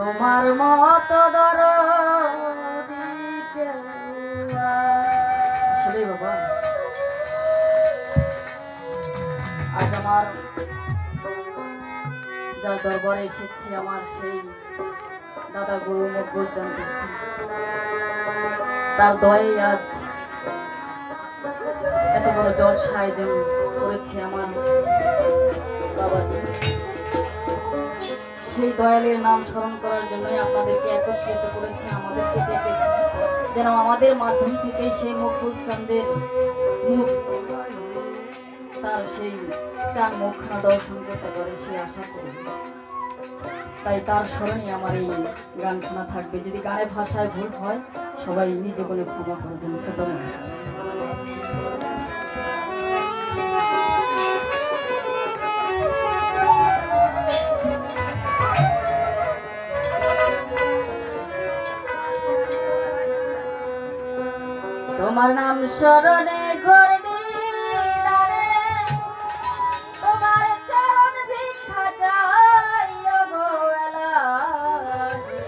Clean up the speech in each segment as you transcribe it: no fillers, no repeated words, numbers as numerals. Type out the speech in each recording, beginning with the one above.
তোমার মতো দরদি কেউ আসলে বাবা আজ আমার যার দরবারে এসেছি আমার সেই দাদা গুরু মকবুল জানতে তার দয়ে আজ এত বড় জলসা আয়োজন করেছে আমার বাবাজি। সেই দয়ালের নাম স্মরণ করার জন্যই আপনাদেরকে একত্রিত করেছে, আমাদেরকে ডেকেছে যেন আমাদের মাধ্যম থেকে সেই মকবুল চাঁদের মুখ তার সেই চাঁদ মুখখানা দর্শন করতে পারে সে আশা করি। তাই তার স্মরণে আমার এই গানখানা থাকবে। যদি গানের ভাষায় ভুল হয় সবাই নিজ বলে ক্ষমা করবেন। ছোট তোমার নাম স্মরণে করনি তোমার চরণ ভিক্ষা চাই গো এলাহি,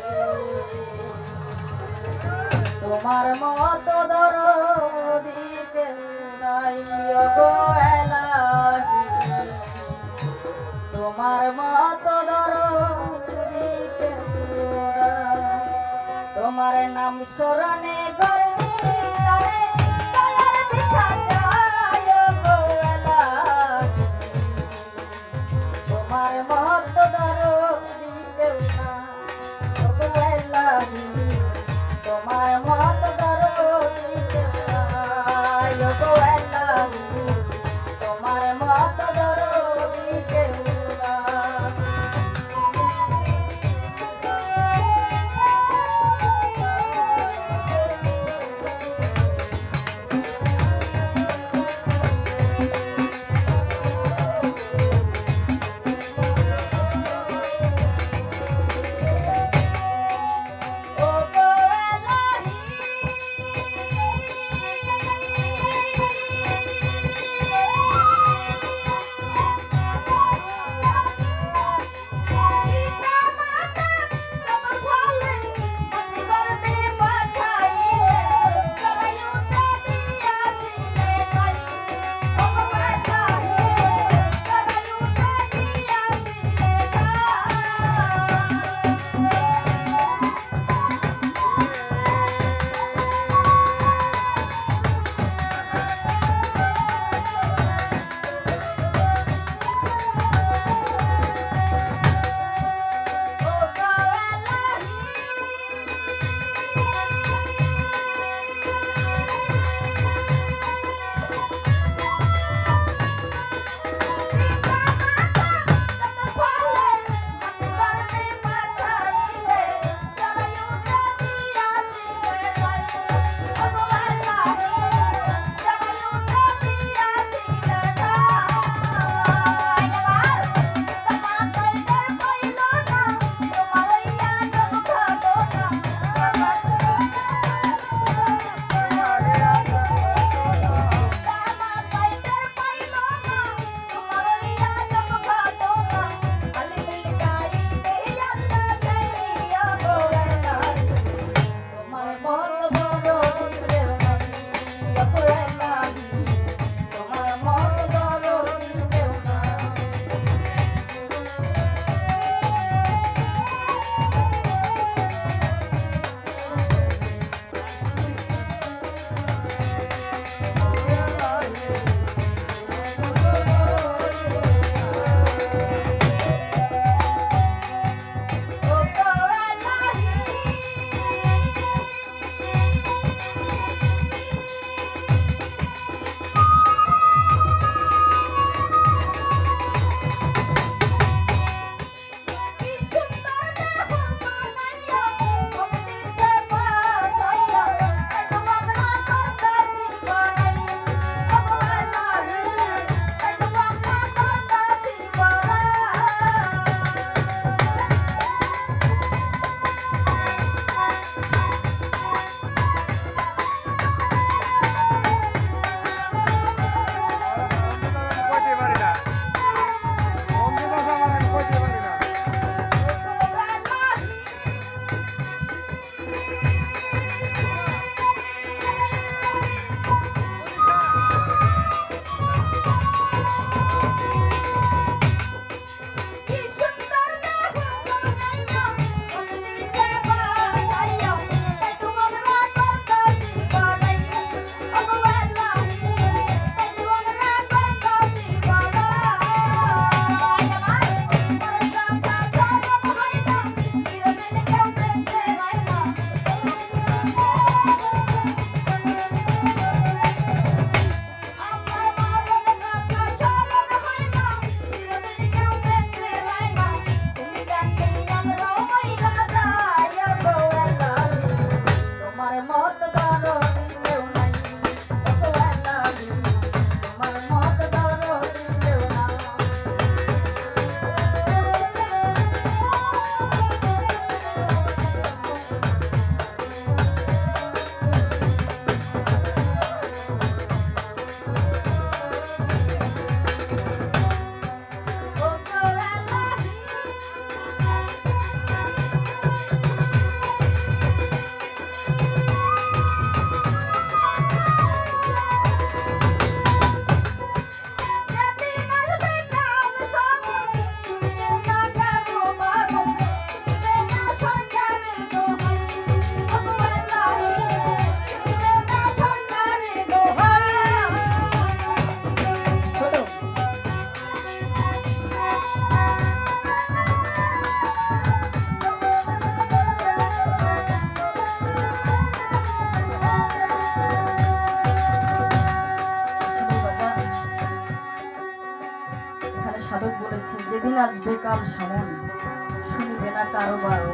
তোমার মতো দরদি কেউ নাই গো এলাহি, তোমার মতো দরদি কেউ নাই। তোমার নাম স্মরণে করনি তোমার মহত্ব দরদি কেউ নাই, তোমার মহত্ব দরদি কেউ নাই, তোমার মহত্ব দরদি কেউ ও সাধক বলেছে, যেদিন আসবে কাল সময়, শুনিবে না কারো বারো,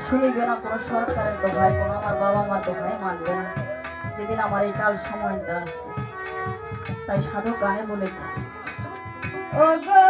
শুনিবে না কোনো সরকারের দোহাই, কোনো আমার বাবা মার দোহাই মানবে না, যেদিন আমার এই কাল সময়টা আসবে। তাই সাধক গানে বলেছে, ও গো